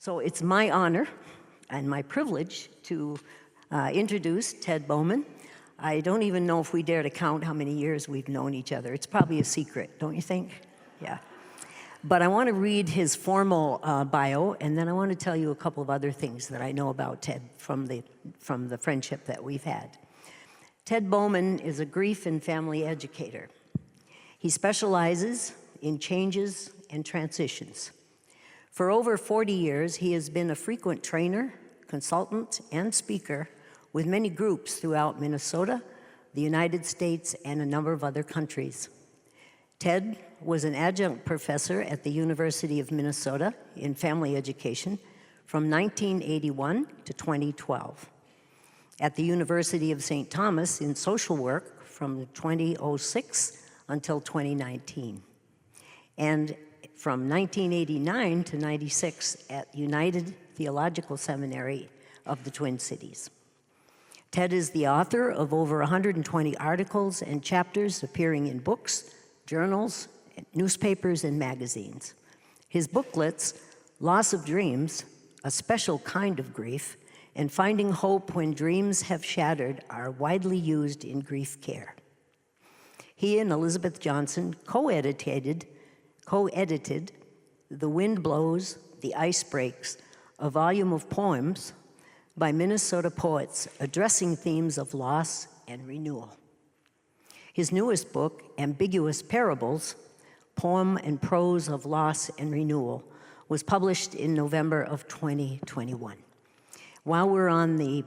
So it's my honor and my privilege to introduce Ted Bowman. I don't even know if we dare to count how many years we've known each other. It's probably a secret, don't you think? Yeah. But I want to read his formal bio, and then I want to tell you a couple of other things that I know about Ted from the friendship that we've had. Ted Bowman is a grief and family educator. He specializes in changes and transitions. For over 40 years, he has been a frequent trainer, consultant, and speaker with many groups throughout Minnesota, the United States, and a number of other countries. Ted was an adjunct professor at the University of Minnesota in family education from 1981 to 2012. At the University of St. Thomas in social work from 2006 until 2019. And from 1989 to 96 at United Theological Seminary of the Twin Cities. Ted is the author of over 120 articles and chapters appearing in books, journals, newspapers, and magazines. His booklets, Loss of Dreams, A Special Kind of Grief, and Finding Hope When Dreams Have Shattered are widely used in grief care. He and Elizabeth Johnson co-edited The Wind Blows, The Ice Breaks, a volume of poems by Minnesota poets addressing themes of loss and renewal. His newest book, Ambiguous Parables, Poem and Prose of Loss and Renewal, was published in November of 2021. While we're on the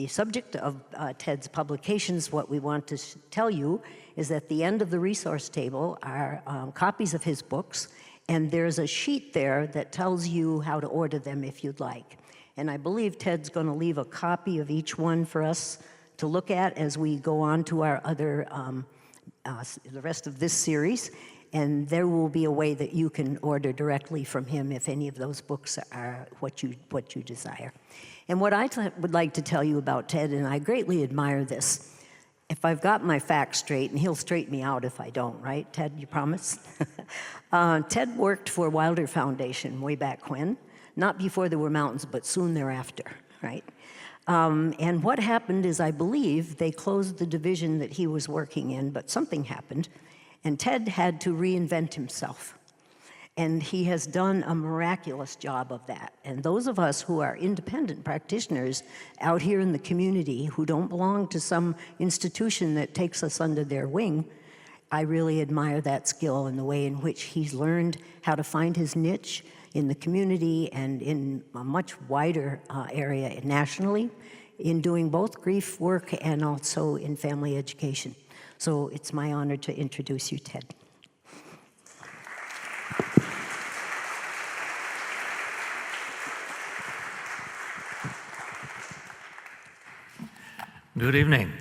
subject of Ted's publications, what we want to tell you is at the end of the resource table are copies of his books, and there's a sheet there that tells you how to order them if you'd like. And I believe Ted's going to leave a copy of each one for us to look at as we go on to our other, the rest of this series. And there will be a way that you can order directly from him if any of those books are what you desire. And what I would like to tell you about Ted, and I greatly admire this, if I've got my facts straight, and he'll straighten me out if I don't, right, Ted, you promise? Ted worked for Wilder Foundation way back when, not before there were mountains, but soon thereafter, right? And what happened is, I believe, they closed the division that he was working in, but something happened, and Ted had to reinvent himself. And he has done a miraculous job of that. And those of us who are independent practitioners out here in the community who don't belong to some institution that takes us under their wing, I really admire that skill and the way in which he's learned how to find his niche in the community and in a much wider area nationally in doing both grief work and also in family education. So it's my honor to introduce you, Ted. Good evening.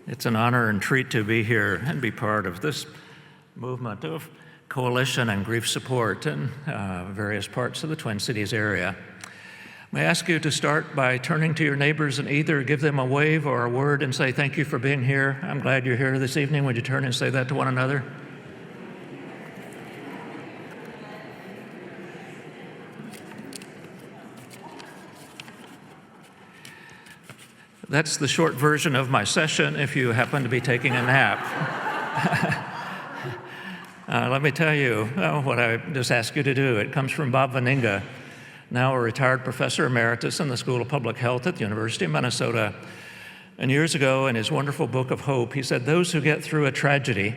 It's an honor and treat to be here and be part of this movement of coalition and grief support in various parts of the Twin Cities area. May I ask you to start by turning to your neighbors and either give them a wave or a word and say, thank you for being here. I'm glad you're here this evening. Would you turn and say that to one another? That's the short version of my session if you happen to be taking a nap. Let me tell you what I just asked you to do. It comes from Bob Vaninga, now a retired professor emeritus in the School of Public Health at the University of Minnesota. And years ago, in his wonderful book of Hope, he said, those who get through a tragedy,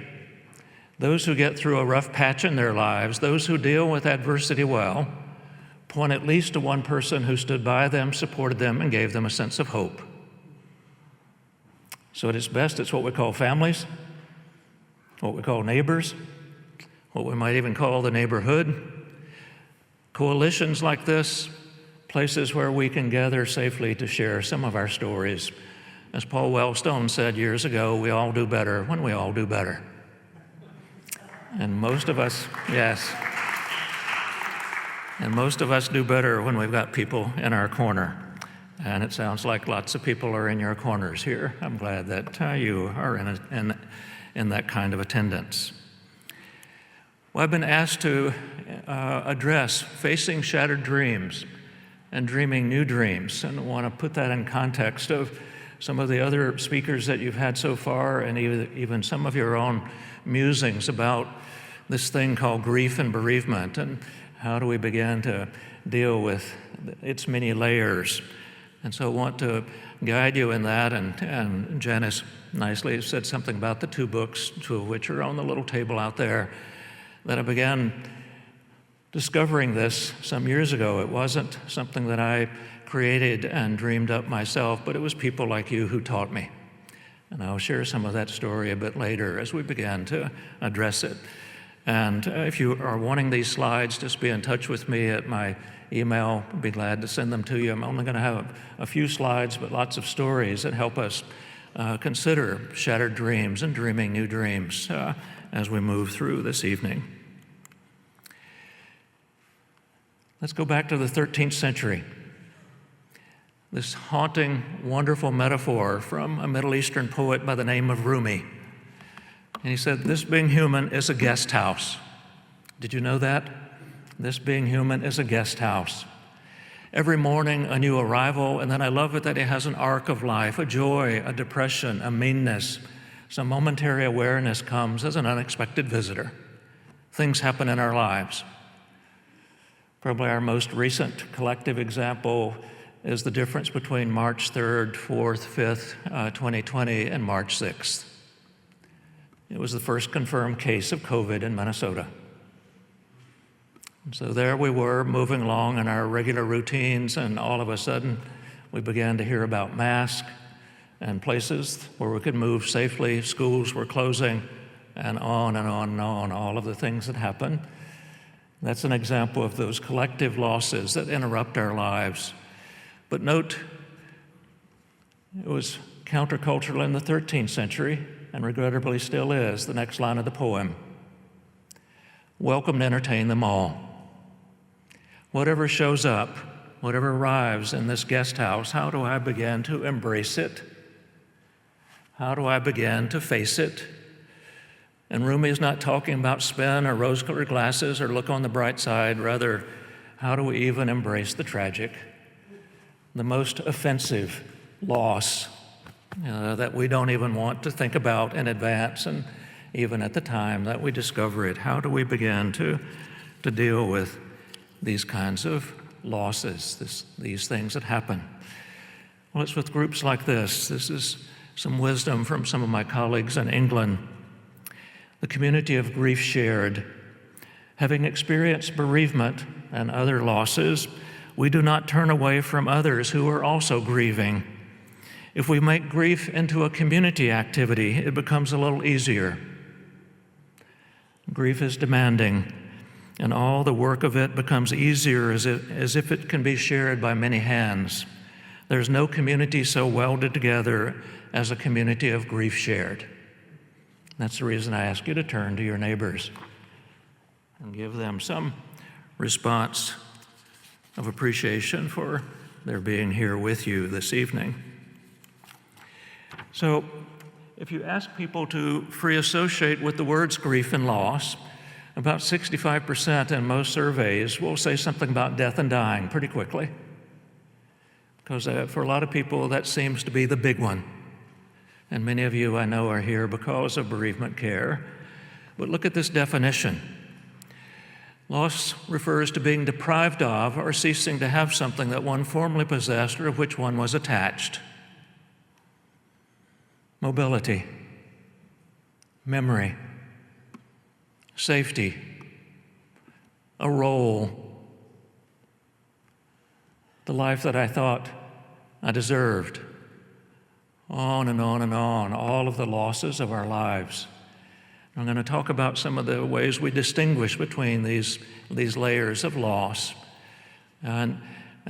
those who get through a rough patch in their lives, those who deal with adversity well, point at least to one person who stood by them, supported them, and gave them a sense of hope. So at its best, it's what we call families, what we call neighbors, what we might even call the neighborhood. Coalitions like this, places where we can gather safely to share some of our stories. As Paul Wellstone said years ago, we all do better when we all do better. And most of us, yes, and most of us do better when we've got people in our corner. And it sounds like lots of people are in your corners here. I'm glad that you are in that kind of attendance. Well, I've been asked to address facing shattered dreams and dreaming new dreams, and I want to put that in context of some of the other speakers that you've had so far, and even some of your own musings about this thing called grief and bereavement, and how do we begin to deal with its many layers. And so I want to guide you in that, and Janice nicely said something about the two books, two of which are on the little table out there, that I began discovering this some years ago. It wasn't something that I created and dreamed up myself, but it was people like you who taught me. And I'll share some of that story a bit later as we begin to address it. And if you are wanting these slides, just be in touch with me at my email. I'd be glad to send them to you. I'm only going to have a few slides, but lots of stories that help us consider shattered dreams and dreaming new dreams as we move through this evening. Let's go back to the 13th century. This haunting, wonderful metaphor from a Middle Eastern poet by the name of Rumi. And he said, "This being human is a guest house." Did you know that? This being human is a guest house. Every morning, a new arrival, and then I love it that it has an arc of life, a joy, a depression, a meanness. Some momentary awareness comes as an unexpected visitor. Things happen in our lives. Probably our most recent collective example is the difference between March 3rd, 4th, 5th, 2020 and March 6th. It was the first confirmed case of COVID in Minnesota. And so there we were moving along in our regular routines, and all of a sudden we began to hear about masks and places where we could move safely. Schools were closing, and on and on and on, all of the things that happened. That's an example of those collective losses that interrupt our lives. But note, it was countercultural in the 13th century, and regrettably still is. The next line of the poem: "Welcome to entertain them all." Whatever shows up, whatever arrives in this guest house, how do I begin to embrace it? How do I begin to face it? And Rumi is not talking about spin or rose-colored glasses or look on the bright side. Rather, how do we even embrace the tragic, the most offensive loss that we don't even want to think about in advance, and even at the time that we discover it? How do we begin to deal with these kinds of losses, these things that happen? Well, it's with groups like this. This is some wisdom from some of my colleagues in England. The community of grief shared. Having experienced bereavement and other losses, we do not turn away from others who are also grieving. If we make grief into a community activity, it becomes a little easier. Grief is demanding, and all the work of it becomes easier as if it can be shared by many hands. There's no community so welded together as a community of grief shared. That's the reason I ask you to turn to your neighbors and give them some response of appreciation for their being here with you this evening. So, if you ask people to free associate with the words grief and loss, about 65% in most surveys will say something about death and dying pretty quickly. Because for a lot of people, that seems to be the big one. And many of you I know are here because of bereavement care. But look at this definition. Loss refers to being deprived of or ceasing to have something that one formerly possessed or of which one was attached. Mobility, memory, safety, a role, the life that I thought I deserved. On and on and on, all of the losses of our lives. I'm going to talk about some of the ways we distinguish between these layers of loss. And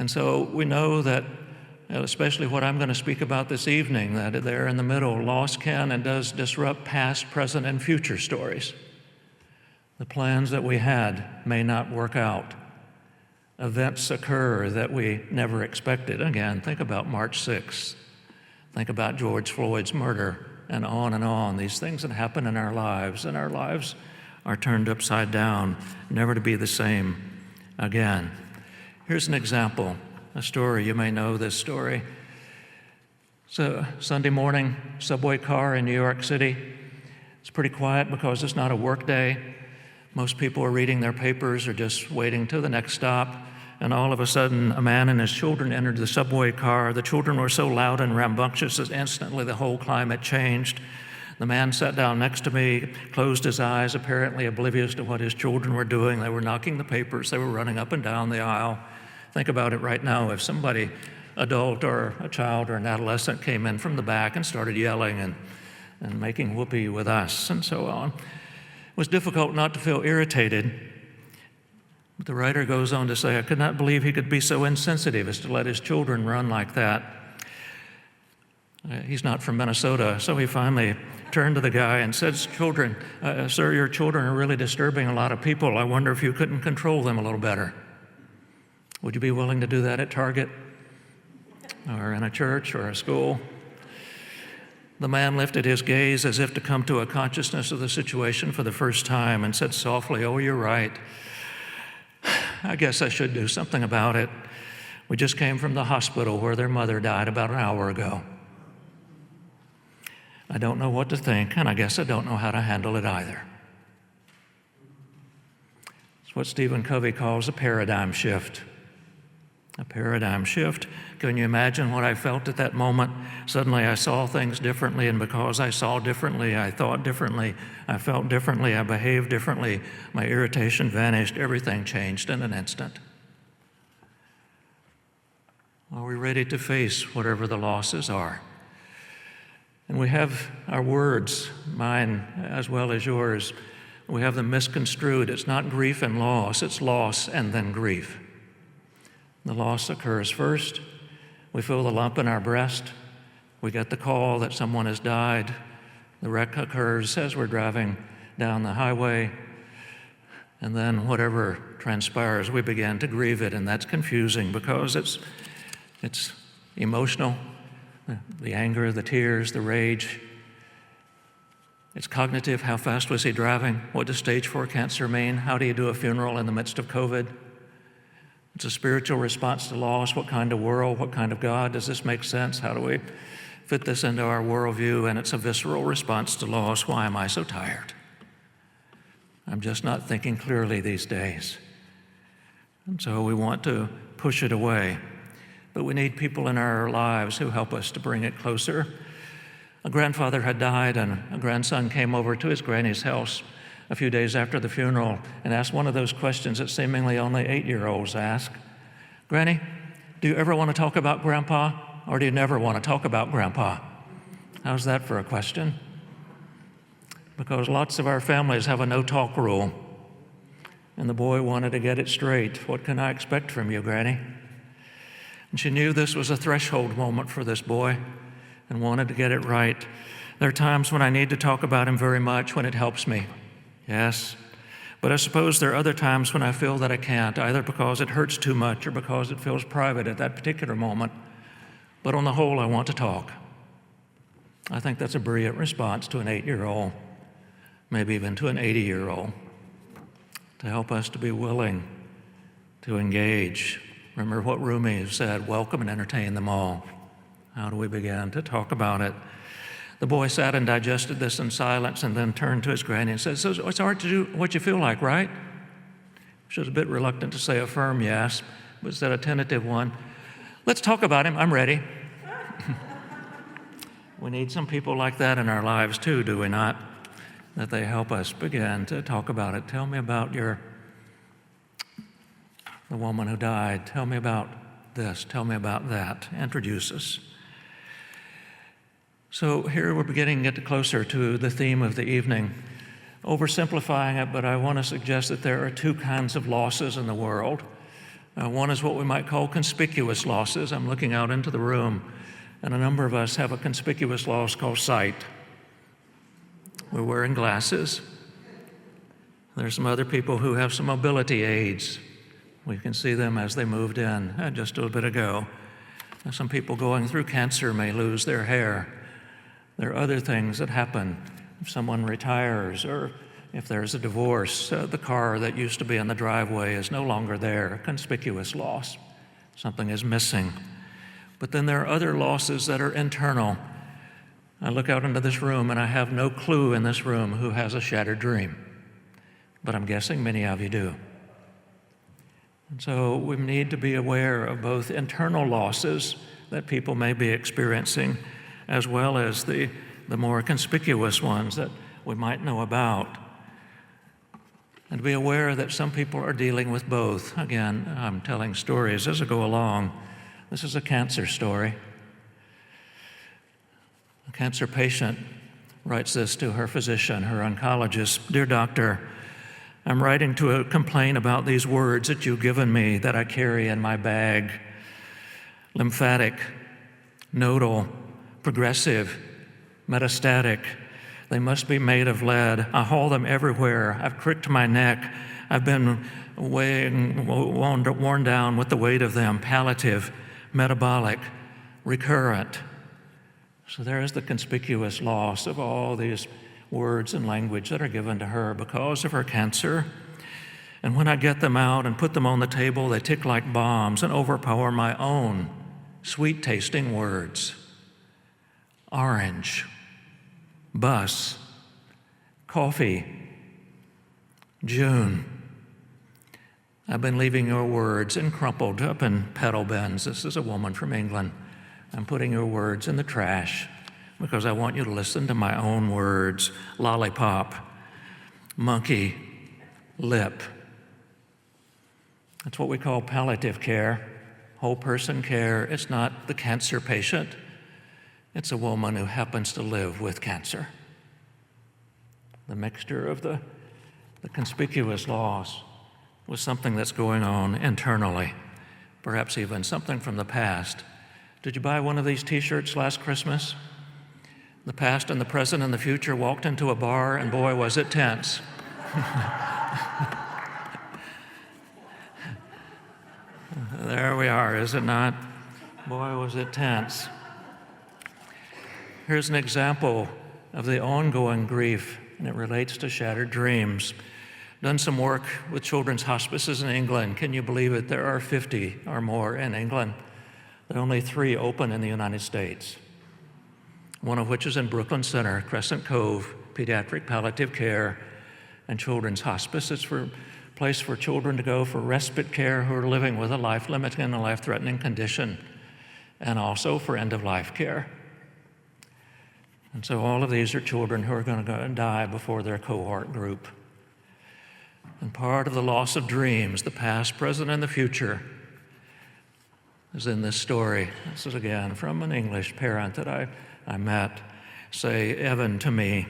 so we know that, especially what I'm going to speak about this evening, that there in the middle, loss can and does disrupt past, present, and future stories. The plans that we had may not work out. Events occur that we never expected. Again, think about March 6th. Think about George Floyd's murder, and on, these things that happen in our lives, and our lives are turned upside down, never to be the same again. Here's an example, a story. You may know this story. So Sunday morning, subway car in New York City. It's pretty quiet because it's not a work day. Most people are reading their papers or just waiting till the next stop. And all of a sudden, a man and his children entered the subway car. The children were so loud and rambunctious that instantly the whole climate changed. The man sat down next to me, closed his eyes, apparently oblivious to what his children were doing. They were knocking the papers. They were running up and down the aisle. Think about it right now. If somebody, adult or a child or an adolescent, came in from the back and started yelling and making whoopee with us and so on. It was difficult not to feel irritated. But the writer goes on to say, I could not believe he could be so insensitive as to let his children run like that. He's not from Minnesota, so he finally turned to the guy and said, Sir, your children are really disturbing a lot of people. I wonder if you couldn't control them a little better. Would you be willing to do that at Target or in a church or a school? The man lifted his gaze as if to come to a consciousness of the situation for the first time and said softly, oh, you're right. I guess I should do something about it. We just came from the hospital where their mother died about an hour ago. I don't know what to think, and I guess I don't know how to handle it either. It's what Stephen Covey calls a paradigm shift. A paradigm shift. Can you imagine what I felt at that moment? Suddenly I saw things differently, and because I saw differently, I thought differently, I felt differently, I behaved differently. My irritation vanished. Everything changed in an instant. Are we ready to face whatever the losses are? And we have our words, mine as well as yours, we have them misconstrued. It's not grief and loss, it's loss and then grief. The loss occurs first. We feel the lump in our breast. We get the call that someone has died. The wreck occurs as we're driving down the highway. And then whatever transpires, we begin to grieve it, and that's confusing because it's emotional, the anger, the tears, the rage. It's cognitive. How fast was he driving? What does stage 4 cancer mean? How do you do a funeral in the midst of COVID? It's a spiritual response to loss. What kind of world? What kind of God? Does this make sense? How do we fit this into our worldview? And it's a visceral response to loss. Why am I so tired? I'm just not thinking clearly these days. And so we want to push it away. But we need people in our lives who help us to bring it closer. A grandfather had died, and a grandson came over to his granny's house a few days after the funeral and asked one of those questions that seemingly only 8-year-olds ask. Granny, do you ever want to talk about Grandpa, or do you never want to talk about Grandpa? How's that for a question? Because lots of our families have a no-talk rule. And the boy wanted to get it straight. What can I expect from you, Granny? And she knew this was a threshold moment for this boy and wanted to get it right. There are times when I need to talk about him very much, when it helps me. Yes, but I suppose there are other times when I feel that I can't, either because it hurts too much or because it feels private at that particular moment. But on the whole, I want to talk. I think that's a brilliant response to an 8-year-old, maybe even to an 80-year-old, to help us to be willing to engage. Remember what Rumi said, welcome and entertain them all. How do we begin to talk about it? The boy sat and digested this in silence and then turned to his granny and said, so it's hard to do what you feel like, right? She was a bit reluctant to say a firm yes, but said a tentative one. Let's talk about him. I'm ready. We need some people like that in our lives too, do we not? That they help us begin to talk about it. Tell me about the woman who died. Tell me about this. Tell me about that. Introduce us. So here we're beginning to get closer to the theme of the evening. Oversimplifying it, but I want to suggest that there are two kinds of losses in the world. One is what we might call conspicuous losses. I'm looking out into the room, and a number of us have a conspicuous loss called sight. We're wearing glasses. There's some other people who have some mobility aids. We can see them as they moved in just a little bit ago. Some people going through cancer may lose their hair. There are other things that happen if someone retires or if there's a divorce, the car that used to be in the driveway is no longer there, a conspicuous loss. Something is missing. But then there are other losses that are internal. I look out into this room and I have no clue in this room who has a shattered dream, but I'm guessing many of you do. And so we need to be aware of both internal losses that people may be experiencing, as well as the more conspicuous ones that we might know about. And be aware that some people are dealing with both. Again, I'm telling stories as I go along. This is a cancer story. A cancer patient writes this to her physician, her oncologist. Dear doctor, I'm writing to complain about these words that you've given me that I carry in my bag. Lymphatic, nodal, progressive, metastatic. They must be made of lead. I haul them everywhere. I've cricked my neck. I've been worn down with the weight of them. Palliative, metabolic, recurrent. So there is the conspicuous loss of all these words and language that are given to her because of her cancer. And when I get them out and put them on the table, they tick like bombs and overpower my own sweet-tasting words. Orange, bus, coffee, June. I've been leaving your words and crumpled up in pedal bins. This is a woman from England. I'm putting your words in the trash because I want you to listen to my own words. Lollipop, monkey, lip. That's what we call palliative care, whole person care. It's not the cancer patient. It's a woman who happens to live with cancer. The mixture of the conspicuous loss with something that's going on internally, perhaps even something from the past. Did you buy one of these t-shirts last Christmas? The past and the present and the future walked into a bar, and boy, was it tense. There we are, is it not? Boy, was it tense. Here's an example of the ongoing grief, and it relates to shattered dreams. Done some work with children's hospices in England. Can you believe it? There are 50 or more in England. There are only 3 open in the United States, one of which is in Brooklyn Center, Crescent Cove, pediatric palliative care and children's hospice. It's a place for children to go for respite care who are living with a life-limiting and a life-threatening condition, and also for end-of-life care. And so all of these are children who are going to go and die before their cohort group. And part of the loss of dreams, the past, present, and the future, is in this story. This is again from an English parent that I met. Say, Evan to me,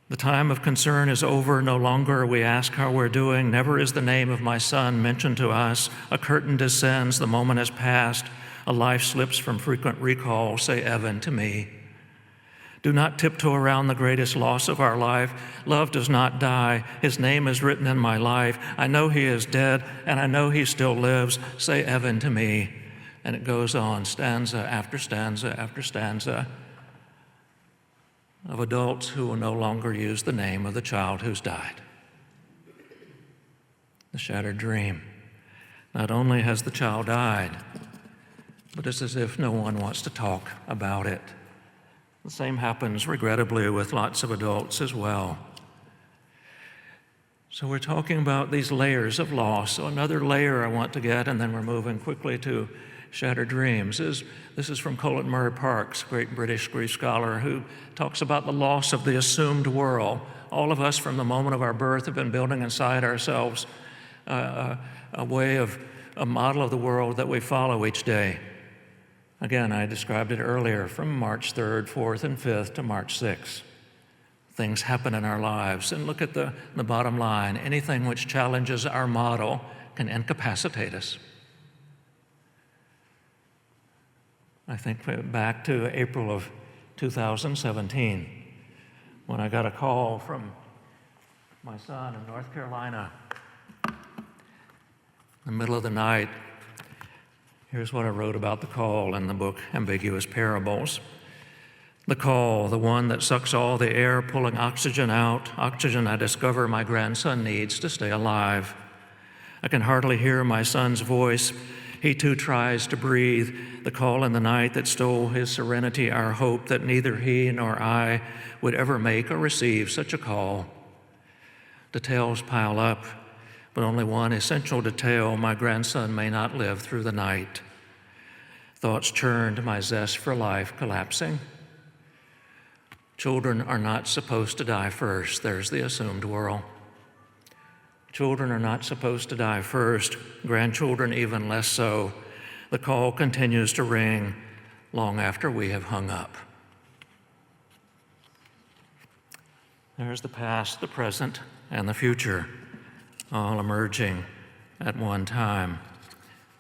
the time of concern is over. No longer we ask how we're doing. Never is the name of my son mentioned to us. A curtain descends. The moment has passed. A life slips from frequent recall. Say, Evan to me. Do not tiptoe around the greatest loss of our life. Love does not die. His name is written in my life. I know he is dead, and I know he still lives. Say, Evan to me. And it goes on, stanza after stanza after stanza, of adults who will no longer use the name of the child who's died. The shattered dream. Not only has the child died, but it's as if no one wants to talk about it. The same happens, regrettably, with lots of adults as well. So we're talking about these layers of loss. So another layer I want to get, and then we're moving quickly to shattered dreams, this is from Colin Murray Parkes, great British grief scholar, who talks about the loss of the assumed world. All of us from the moment of our birth have been building inside ourselves a model of the world that we follow each day. Again, I described it earlier, from March 3rd, 4th, and 5th to March 6th. Things happen in our lives, and look at the bottom line. Anything which challenges our model can incapacitate us. I think back to April of 2017, when I got a call from my son in North Carolina in the middle of the night. Here's what I wrote about the call in the book Ambiguous Parables. The call, the one that sucks all the air, pulling oxygen out, oxygen I discover my grandson needs to stay alive. I can hardly hear my son's voice. He too tries to breathe. The call in the night that stole his serenity, our hope that neither he nor I would ever make or receive such a call. Details pile up, but only one essential detail: my grandson may not live through the night. Thoughts churned, my zest for life collapsing. Children are not supposed to die first. There's the assumed world. Children are not supposed to die first, grandchildren even less so. The call continues to ring long after we have hung up. There's the past, the present, and the future, all emerging at one time,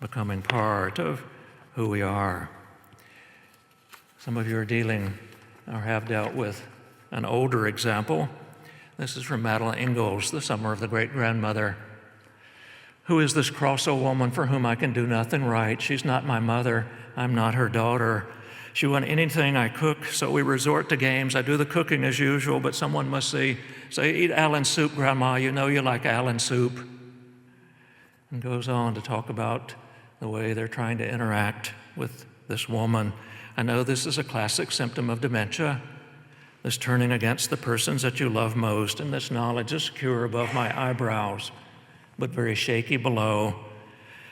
becoming part of who we are. Some of you are dealing or have dealt with an older example. This is from Madeline Ingalls, the summer of the great-grandmother. Who is this cross old woman for whom I can do nothing right? She's not my mother. I'm not her daughter. She wants anything I cook, so we resort to games. I do the cooking as usual, but someone must say, eat Allen soup, Grandma. You know you like Allen soup. And goes on to talk about the way they're trying to interact with this woman. I know this is a classic symptom of dementia, this turning against the persons that you love most, and this knowledge is secure above my eyebrows, but very shaky below.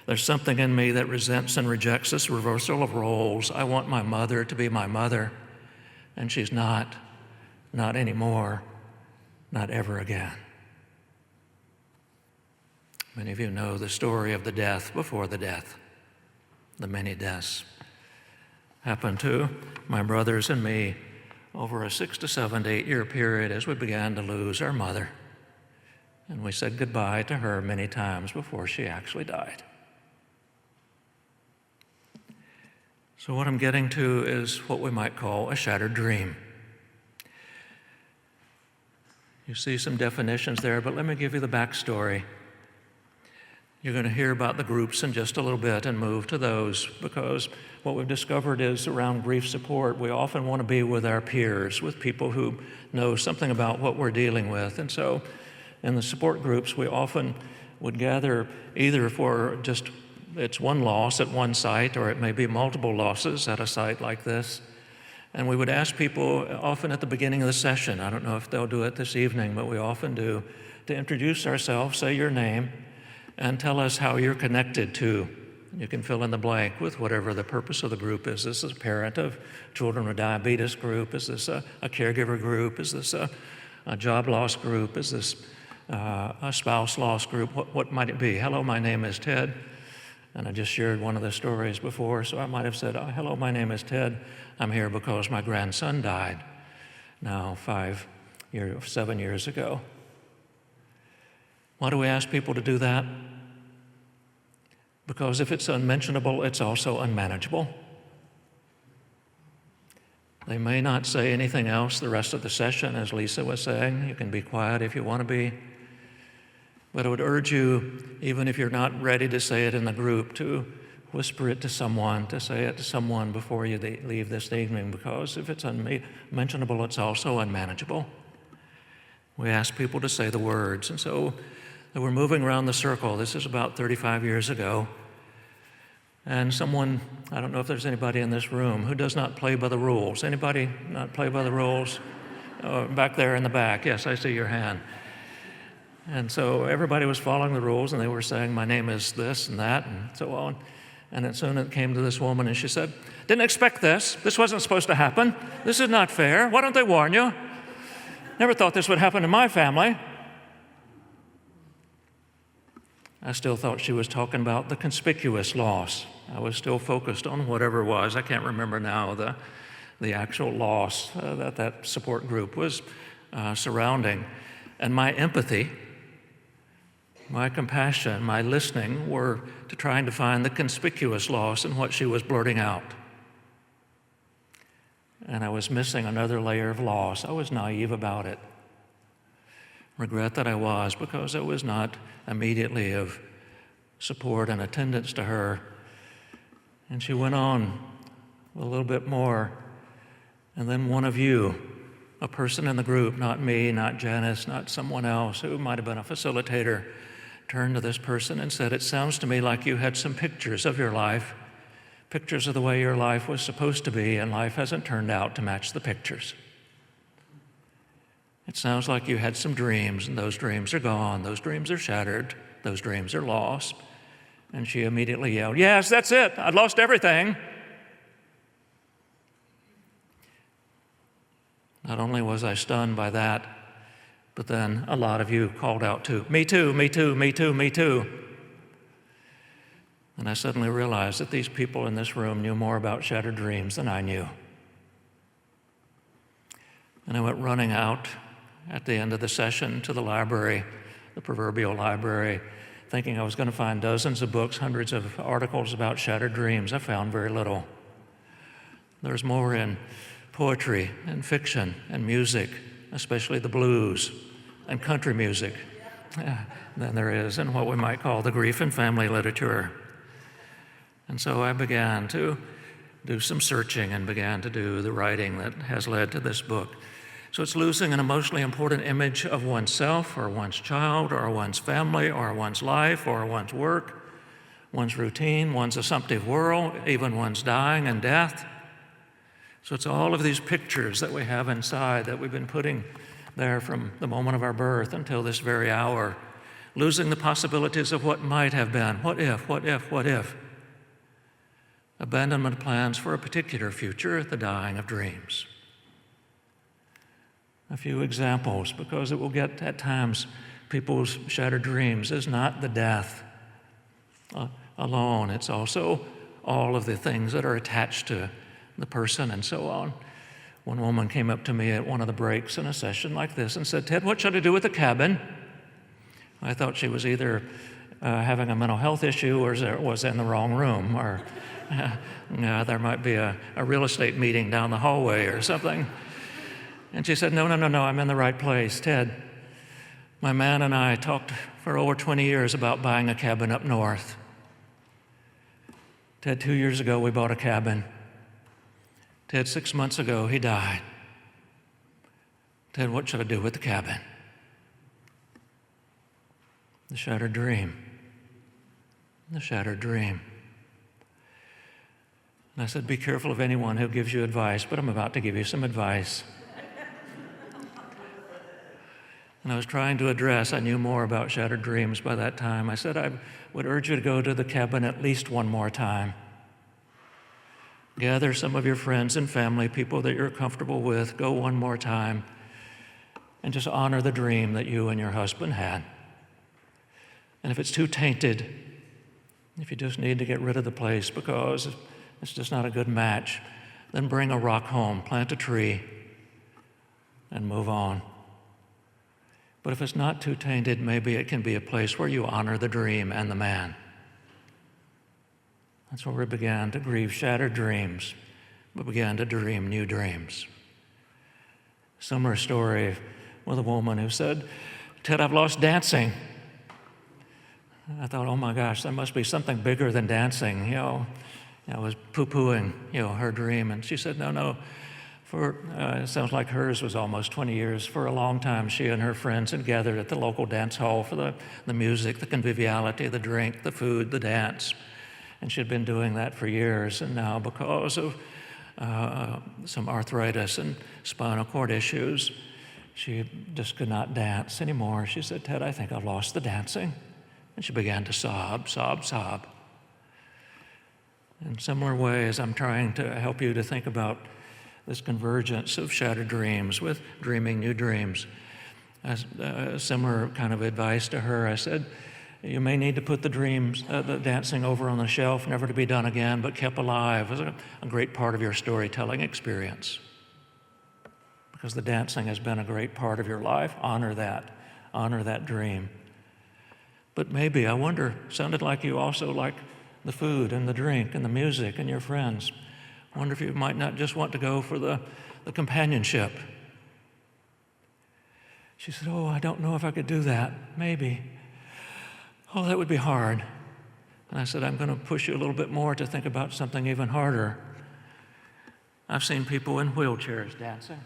There's something in me that resents and rejects this reversal of roles. I want my mother to be my mother, and she's not anymore, not ever again. Many of you know the story of the death before the death, the many deaths. Happened to my brothers and me over a 6 to 7 to 8 year period as we began to lose our mother. And we said goodbye to her many times before she actually died. So what I'm getting to is what we might call a shattered dream. You see some definitions there, but let me give you the backstory. You're going to hear about the groups in just a little bit and move to those, because what we've discovered is around grief support, we often want to be with our peers, with people who know something about what we're dealing with. And so in the support groups, we often would gather either for just it's one loss at one site, or it may be multiple losses at a site like this. And we would ask people often at the beginning of the session, I don't know if they'll do it this evening, but we often do, to introduce ourselves, say your name, and tell us how you're connected to. You can fill in the blank with whatever the purpose of the group is. Is this a parent of children with diabetes group? Is this a caregiver group? Is this a job loss group? Is this a spouse loss group? What might it be? Hello, my name is Ted. And I just shared one of the stories before, so I might have said, hello, my name is Ted. I'm here because my grandson died now 7 years ago. Why do we ask people to do that? Because if it's unmentionable, it's also unmanageable. They may not say anything else the rest of the session, as Lisa was saying. You can be quiet if you want to be. But I would urge you, even if you're not ready to say it in the group, to whisper it to someone, to say it to someone before you leave this evening, because if it's unmentionable, it's also unmanageable. We ask people to say the words, and so we're moving around the circle. This is about 35 years ago. And someone, I don't know if there's anybody in this room who does not play by the rules. Anybody not play by the rules? Oh, back there in the back. Yes, I see your hand. And so everybody was following the rules, and they were saying, my name is this and that, and so on. And then soon it came to this woman, and she said, didn't expect this. This wasn't supposed to happen. This is not fair. Why don't they warn you? Never thought this would happen in my family. I still thought she was talking about the conspicuous loss. I was still focused on whatever it was. I can't remember now the actual loss that support group was surrounding. And my empathy, my compassion, my listening were to trying to find the conspicuous loss in what she was blurting out. And I was missing another layer of loss. I was naive about it. Regret that I was, because I was not immediately of support and attendance to her. And she went on a little bit more And then one of you, a person in the group, not me, not Janice, not someone else who might have been a facilitator, turned to this person and said, "It sounds to me like you had some pictures of your life, pictures of the way your life was supposed to be, and life hasn't turned out to match the pictures. It sounds like you had some dreams, and those dreams are gone, those dreams are shattered, those dreams are lost." And she immediately yelled, "Yes, that's it, I'd lost everything." Not only was I stunned by that, but then a lot of you called out too, "Me too, me too, me too, me too." And I suddenly realized that these people in this room knew more about shattered dreams than I knew. And I went running out at the end of the session to the library, the proverbial library, thinking I was going to find dozens of books, hundreds of articles about shattered dreams. I found very little. There's more in poetry and fiction and music, especially the blues and country music, than there is in what we might call the grief and family literature. And so I began to do some searching and began to do the writing that has led to this book. So it's losing an emotionally important image of oneself or one's child or one's family or one's life or one's work, one's routine, one's assumptive world, even one's dying and death. So it's all of these pictures that we have inside that we've been putting there from the moment of our birth until this very hour, losing the possibilities of what might have been. What if, what if, what if? Abandonment plans for a particular future, the dying of dreams. A few examples, because it will get at times people's shattered dreams is not the death alone. It's also all of the things that are attached to the person and so on. One woman came up to me at one of the breaks in a session like this and said, "Ted, what should I do with the cabin?" I thought she was either having a mental health issue or was in the wrong room, or there might be a real estate meeting down the hallway or something. And she said, no, I'm in the right place. Ted, my man and I talked for over 20 years about buying a cabin up north. Ted, 2 years ago, we bought a cabin. Ted, 6 months ago, he died. Ted, what should I do with the cabin? The shattered dream. The shattered dream. And I said, be careful of anyone who gives you advice, but I'm about to give you some advice. And I was trying to address, I knew more about shattered dreams by that time. I said, I would urge you to go to the cabin at least one more time. Gather some of your friends and family, people that you're comfortable with, go one more time, and just honor the dream that you and your husband had. And if it's too tainted, if you just need to get rid of the place because it's just not a good match, then bring a rock home, plant a tree, and move on. But if it's not too tainted, maybe it can be a place where you honor the dream and the man. That's where we began to grieve shattered dreams. We began to dream new dreams. Similar story with a woman who said, Ted, I've lost dancing. I thought, oh my gosh, there must be something bigger than dancing. I was poo-pooing, her dream. And she said, no. It sounds like hers was almost 20 years. For a long time, she and her friends had gathered at the local dance hall for the music, the conviviality, the drink, the food, the dance. And she'd been doing that for years. And now, because of some arthritis and spinal cord issues, she just could not dance anymore. She said, Ted, I think I've lost the dancing. And she began to sob. In similar ways, I'm trying to help you to think about this convergence of shattered dreams with dreaming new dreams. Similar kind of advice to her. I said, you may need to put the dreams, the dancing over on the shelf, never to be done again, but kept alive as a great part of your storytelling experience. Because the dancing has been a great part of your life. Honor that dream. But maybe, I wonder, sounded like you also like the food and the drink and the music and your friends. I wonder if you might not just want to go for the companionship. She said, oh, I don't know if I could do that. Maybe. Oh, that would be hard. And I said, I'm going to push you a little bit more to think about something even harder. I've seen people in wheelchairs dancing.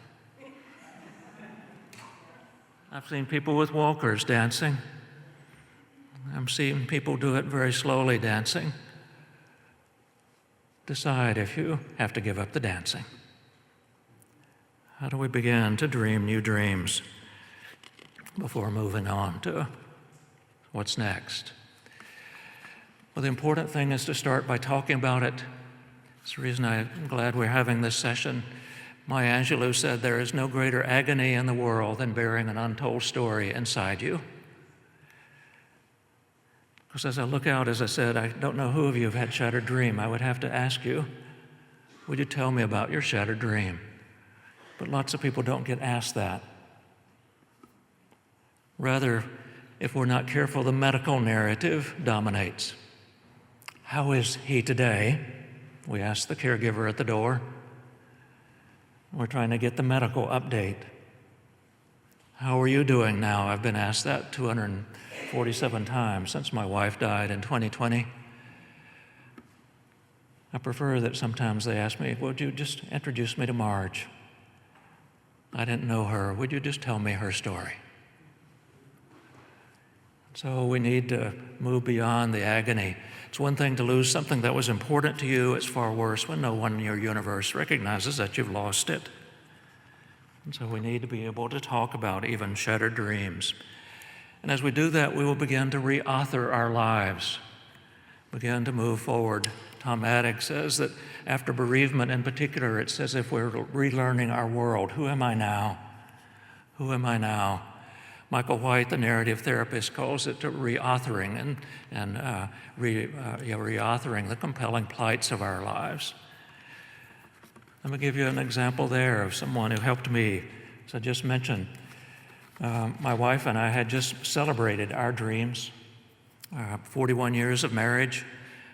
I've seen people with walkers dancing. I've seen people do it very slowly dancing. Decide if you have to give up the dancing. How do we begin to dream new dreams before moving on to what's next? Well, the important thing is to start by talking about it. That's the reason I'm glad we're having this session. Maya Angelou said, "There is no greater agony in the world than bearing an untold story inside you." Because as I look out, as I said, I don't know who of you have had shattered dream. I would have to ask you, would you tell me about your shattered dream? But lots of people don't get asked that. Rather, if we're not careful, the medical narrative dominates. How is he today? We ask the caregiver at the door. We're trying to get the medical update. How are you doing now? I've been asked that 247 times since my wife died in 2020. I prefer that sometimes they ask me, would you just introduce me to Marge? I didn't know her. Would you just tell me her story? So we need to move beyond the agony. It's one thing to lose something that was important to you. It's far worse when no one in your universe recognizes that you've lost it. And so we need to be able to talk about even shattered dreams. And as we do that, we will begin to reauthor our lives, begin to move forward. Tom Maddox says that after bereavement in particular, it's as if we're relearning our world. Who am I now? Who am I now? Michael White, the narrative therapist, calls it reauthoring and reauthoring the compelling plights of our lives. Let me give you an example there of someone who helped me. As I just mentioned, my wife and I had just celebrated our dreams, 41 years of marriage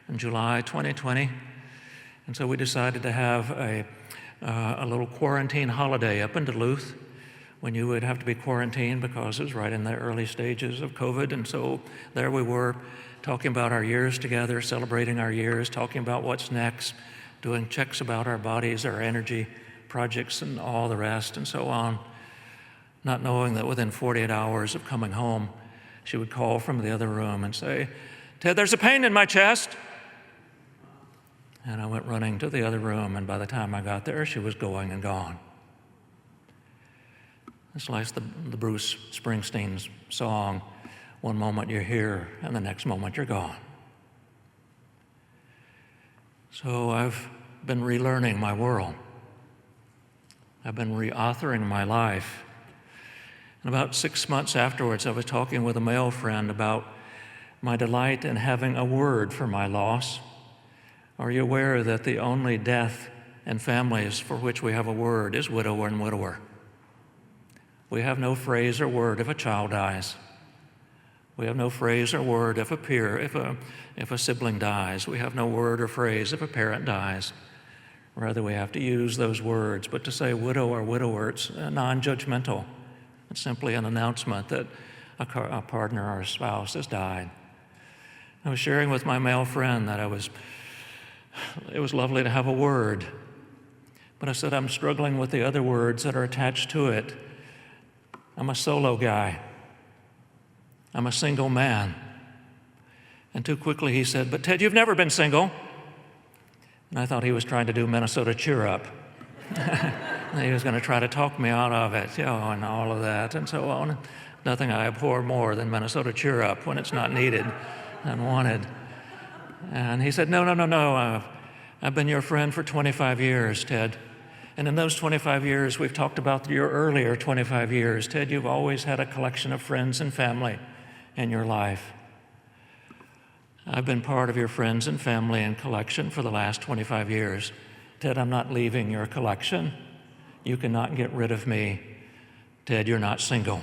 in July 2020. And so we decided to have a little quarantine holiday up in Duluth. We knew we'd have to be quarantined because it was right in the early stages of COVID. And so there we were talking about our years together, celebrating our years, talking about what's next, doing checks about our bodies, our energy, projects, and all the rest, and so on. Not knowing that within 48 hours of coming home, she would call from the other room and say, "Ted, there's a pain in my chest." And I went running to the other room, and by the time I got there, she was going and gone. It's like the Bruce Springsteen's song, "One moment you're here, and the next moment you're gone." So I've been relearning my world. I've been reauthoring my life. And about 6 months afterwards, I was talking with a male friend about my delight in having a word for my loss. Are you aware that the only death in families for which we have a word is widower and widower? We have no phrase or word if a child dies. We have no phrase or word if a sibling dies. We have no word or phrase if a parent dies. Rather, we have to use those words. But to say widow or widower, it's non-judgmental. It's simply an announcement that a partner or a spouse has died. I was sharing with my male friend that it was lovely to have a word. But I said, I'm struggling with the other words that are attached to it. I'm a solo guy. I'm a single man. And too quickly he said, "But Ted, you've never been single." And I thought he was trying to do Minnesota cheer up. He was going to try to talk me out of it, and all of that and so on. Nothing I abhor more than Minnesota cheer up when it's not needed and wanted. And he said, No. I've been your friend for 25 years, Ted. And in those 25 years, we've talked about your earlier 25 years. Ted, you've always had a collection of friends and family in your life. I've been part of your friends and family and collection for the last 25 years. Ted, I'm not leaving your collection. You cannot get rid of me. Ted, you're not single.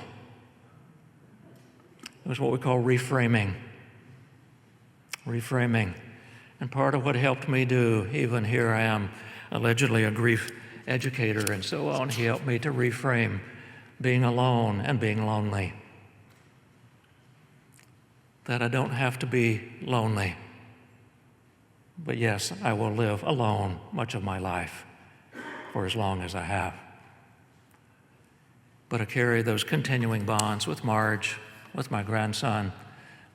It was what we call reframing. Reframing. And part of what helped me do, even here I am, allegedly a grief educator and so on, he helped me to reframe being alone and being lonely. That I don't have to be lonely. But yes, I will live alone much of my life. for as long as I have. But I carry those continuing bonds with Marge, with my grandson,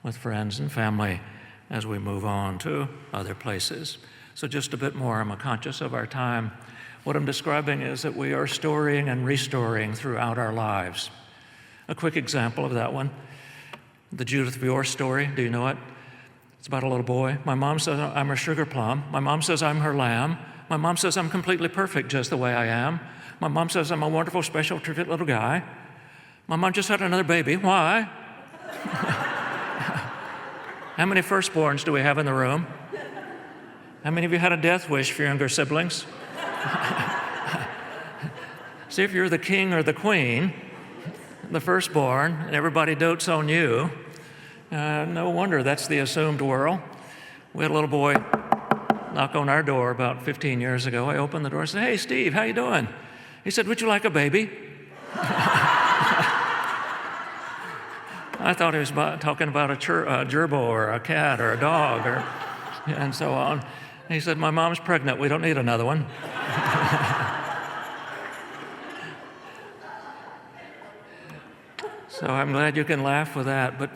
with friends and family as we move on to other places. So just a bit more, I'm conscious of our time. What I'm describing is that we are storing and restoring throughout our lives. A quick example of that one, the Judith Vior story, do you know it? It's about a little boy. My mom says I'm her sugar plum. My mom says I'm her lamb. My mom says I'm completely perfect just the way I am. My mom says I'm a wonderful, special, terrific little guy. My mom just had another baby. Why? How many firstborns do we have in the room? How many of you had a death wish for your younger siblings? See, if you're the king or the queen, the firstborn, and everybody dotes on you, no wonder that's the assumed world. We had a little boy knock on our door about 15 years ago. I opened the door and said, "Hey, Steve, how you doing?" He said, "Would you like a baby?" I thought he was talking about a gerbil or a cat or a dog and so on. He said, "My mom's pregnant. We don't need another one." So I'm glad you can laugh with that, but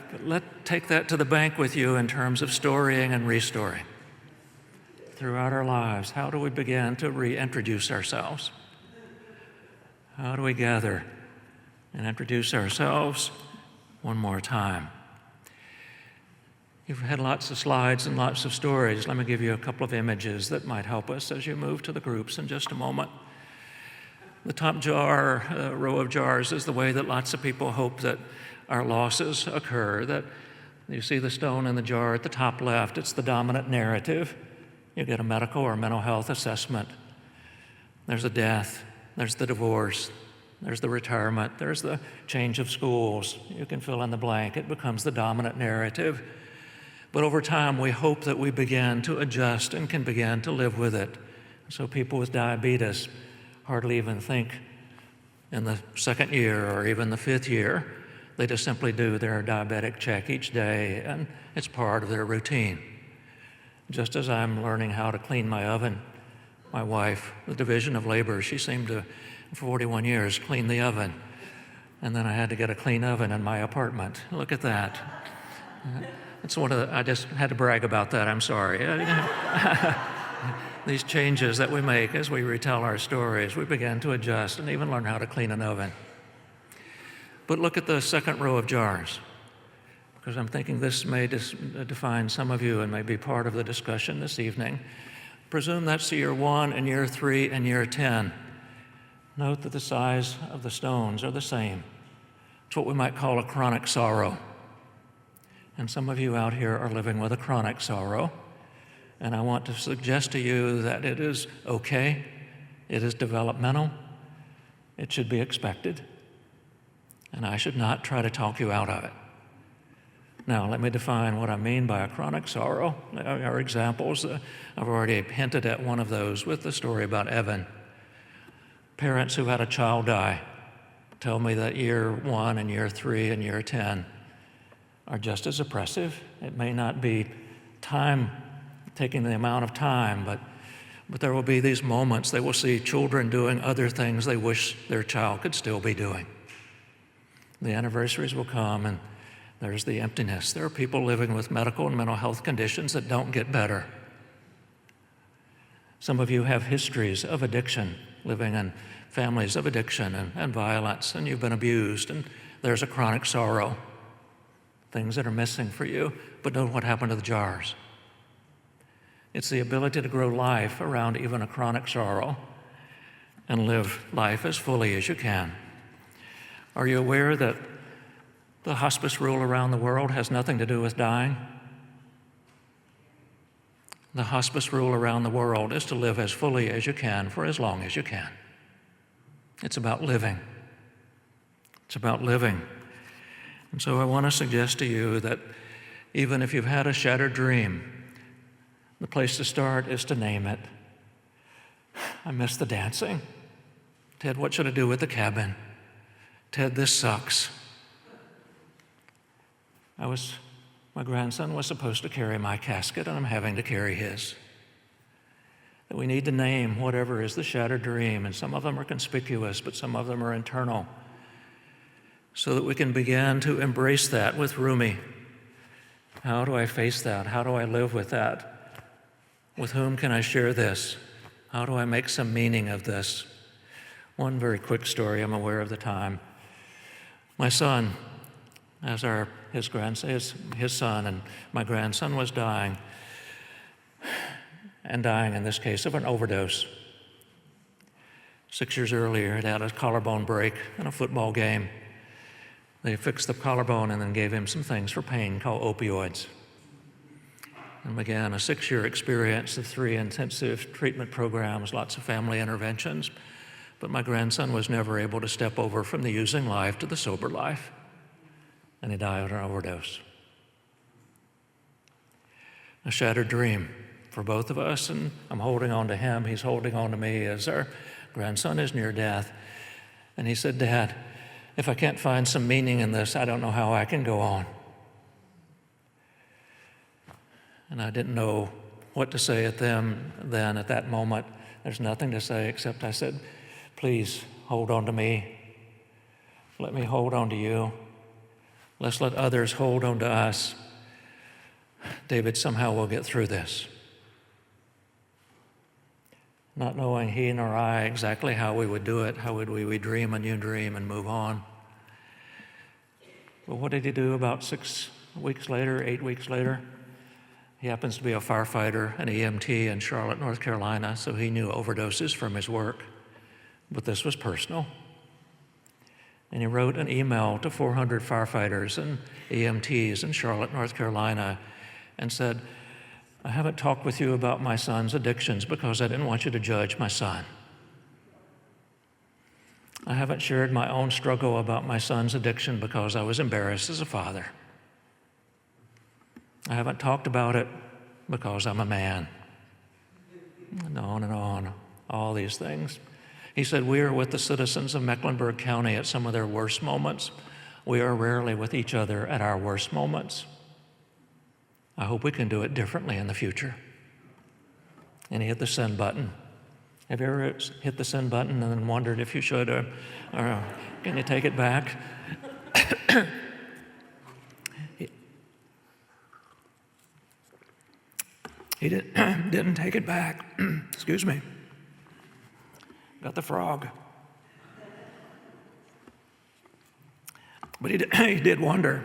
take that to the bank with you in terms of storing and restoring. Throughout our lives, how do we begin to reintroduce ourselves? How do we gather and introduce ourselves one more time? You've had lots of slides and lots of stories. Let me give you a couple of images that might help us as you move to the groups in just a moment. The top row of jars is the way that lots of people hope that our losses occur, that you see the stone in the jar at the top left. It's the dominant narrative. You get a medical or mental health assessment. There's a death. There's the divorce. There's the retirement. There's the change of schools. You can fill in the blank. It becomes the dominant narrative. But over time, we hope that we begin to adjust and can begin to live with it. So people with diabetes hardly even think in the second year or even the fifth year. They just simply do their diabetic check each day, and it's part of their routine. Just as I'm learning how to clean my oven, my wife, the division of labor, she seemed to, for 41 years, clean the oven. And then I had to get a clean oven in my apartment. Look at that. It's I just had to brag about that, I'm sorry. These changes that we make as we retell our stories, we begin to adjust and even learn how to clean an oven. But look at the second row of jars, because I'm thinking this may define some of you and may be part of the discussion this evening. Presume that's year 1 and year 3 and year 10. Note that the size of the stones are the same. It's what we might call a chronic sorrow. And some of you out here are living with a chronic sorrow. And I want to suggest to you that it is okay, it is developmental, it should be expected, and I should not try to talk you out of it. Now, let me define what I mean by a chronic sorrow. Our examples, I've already hinted at one of those with the story about Evan. Parents who had a child die tell me that year 1 and year 3 and year 10 are just as oppressive. It may not be taking the amount of time, but there will be these moments they will see children doing other things they wish their child could still be doing. The anniversaries will come and there's the emptiness. There are people living with medical and mental health conditions that don't get better. Some of you have histories of addiction, living in families of addiction and violence, and you've been abused, and there's a chronic sorrow, things that are missing for you, but note what happened to the jars. It's the ability to grow life around even a chronic sorrow and live life as fully as you can. Are you aware that the hospice rule around the world has nothing to do with dying? The hospice rule around the world is to live as fully as you can for as long as you can. It's about living. It's about living. And so I want to suggest to you that even if you've had a shattered dream, the place to start is to name it. I miss the dancing. Ted, what should I do with the cabin? Ted, this sucks. My grandson was supposed to carry my casket, and I'm having to carry his. that we need to name whatever is the shattered dream, and some of them are conspicuous, but some of them are internal, so that we can begin to embrace that with Rumi. How do I face that? How do I live with that? With whom can I share this? How do I make some meaning of this? One very quick story, I'm aware of the time. My son, his son and my grandson was dying, and dying in this case of an overdose. 6 years earlier, he'd had a collarbone break in a football game. They fixed the collarbone and then gave him some things for pain called opioids. And began a 6-year experience of 3 intensive treatment programs, lots of family interventions. But my grandson was never able to step over from the using life to the sober life. And he died of an overdose. A shattered dream for both of us, and I'm holding on to him. He's holding on to me as our grandson is near death. And he said, "Dad, if I can't find some meaning in this, I don't know how I can go on." And I didn't know what to say at them then at that moment. There's nothing to say except I said, "Please hold on to me. Let me hold on to you. Let's let others hold on to us. David, somehow we'll get through this." Not knowing he nor I exactly how we would do it, how would we dream a new dream and move on. But what did he do about 8 weeks later? He happens to be a firefighter, an EMT in Charlotte, North Carolina, so he knew overdoses from his work. But this was personal. And he wrote an email to 400 firefighters and EMTs in Charlotte, North Carolina, and said, "I haven't talked with you about my son's addictions because I didn't want you to judge my son. I haven't shared my own struggle about my son's addiction because I was embarrassed as a father. I haven't talked about it because I'm a man." And on, all these things. He said, "We are with the citizens of Mecklenburg County at some of their worst moments. We are rarely with each other at our worst moments. I hope we can do it differently in the future." And he hit the send button. Have you ever hit the send button and then wondered if you should or can you take it back? He didn't take it back. Excuse me. Got the frog. But he did wonder,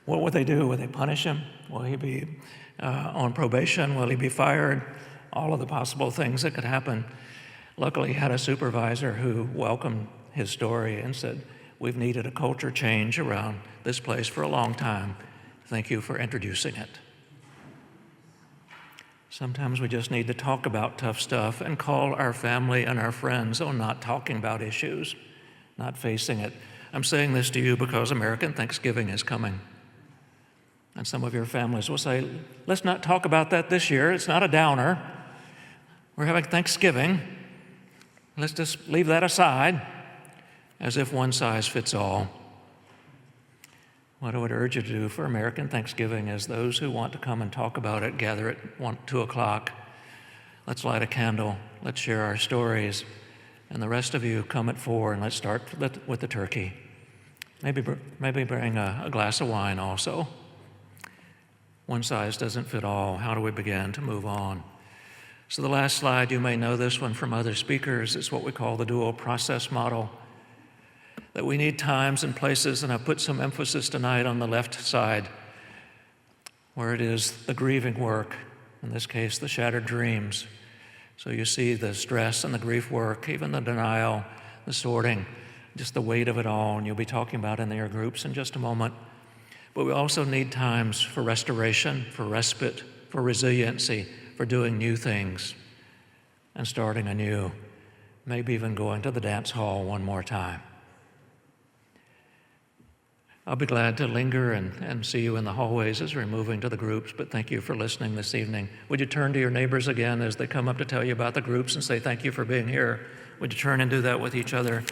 what would they do? Would they punish him? Will he be on probation? Will he be fired? All of the possible things that could happen. Luckily, he had a supervisor who welcomed his story and said, "We've needed a culture change around this place for a long time. Thank you for introducing it." Sometimes we just need to talk about tough stuff and call our family and our friends on not talking about issues, not facing it. I'm saying this to you because American Thanksgiving is coming. And some of your families will say, "Let's not talk about that this year. It's not a downer. We're having Thanksgiving. Let's just leave that aside," as if one size fits all. What I would urge you to do for American Thanksgiving is those who want to come and talk about it, gather at 2 o'clock. Let's light a candle. Let's share our stories. And the rest of you come at 4, and let's start with the turkey. Maybe bring a glass of wine also. One size doesn't fit all. How do we begin to move on? So the last slide, you may know this one from other speakers, is what we call the dual process model. That we need times and places, and I've put some emphasis tonight on the left side, where it is the grieving work, in this case, the shattered dreams. So you see the stress and the grief work, even the denial, the sorting, just the weight of it all, and you'll be talking about it in your groups in just a moment. But we also need times for restoration, for respite, for resiliency, for doing new things and starting anew, maybe even going to the dance hall one more time. I'll be glad to linger and see you in the hallways as we're moving to the groups, but thank you for listening this evening. Would you turn to your neighbors again as they come up to tell you about the groups and say thank you for being here? Would you turn and do that with each other?